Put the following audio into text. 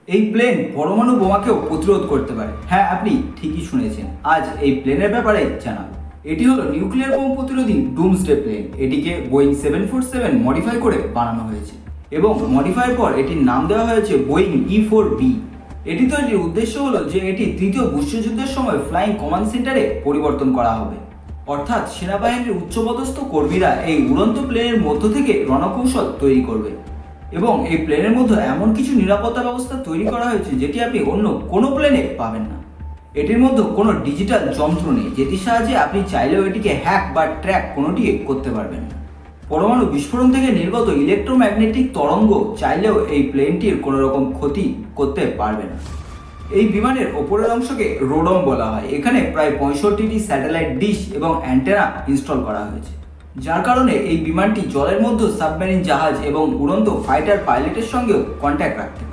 এই প্লেন পরমাণু বোমাকেও প্রতিরোধ করতে পারে। হ্যাঁ, আপনি ঠিকই শুনেছেন। আজ এই প্লেনের ব্যাপারে জানাবো। এটি হলো নিউক্লিয়ার বোম প্রতিরোধী ডুমসডে প্লেন। এটিকে বোয়িং 747 মডিফাই করে বানানো হয়েছে এবং মডিফাইয়ের পর এটির নাম দেওয়া হয়েছে বোয়িং E4B। এটি তৈরির উদ্দেশ্য হলো যে এটি তৃতীয় বিশ্বযুদ্ধের সময় ফ্লাইং কমান্ড সেন্টারে পরিবর্তন করা হবে, অর্থাৎ সেনাবাহিনীর উচ্চপদস্থ কর্মীরা এই উড়ন্ত প্লেনের মধ্য থেকে রণকৌশল তৈরি করবে এবং এই প্লেনের মধ্যে এমন কিছু নিরাপত্তা ব্যবস্থা তৈরি করা হয়েছে যেটি আপনি অন্য কোনো প্লেনে পাবেন না। এটির মধ্যে কোনো ডিজিটাল যন্ত্র নেই, যেটির সাহায্যে আপনি চাইলেও এটিকে হ্যাক বা ট্র্যাক কোনোটি করতে পারবেন না। পরমাণু বিস্ফোরণ থেকে নির্গত ইলেকট্রোম্যাগনেটিক তরঙ্গ চাইলেও এই প্লেনটির কোনো রকম ক্ষতি করতে পারবে না। এই বিমানের ওপরের অংশকে রোডম বলা হয়। এখানে প্রায় 65টি স্যাটেলাইট ডিশ এবং অ্যান্টেনা ইনস্টল করা হয়েছে, যার কারণে এই বিমানটি জলের মধ্যে সাবমেরিন জাহাজ এবং উড়ন্ত ফাইটার পাইলটের সঙ্গেও কন্ট্যাক্ট রাখতে পারে।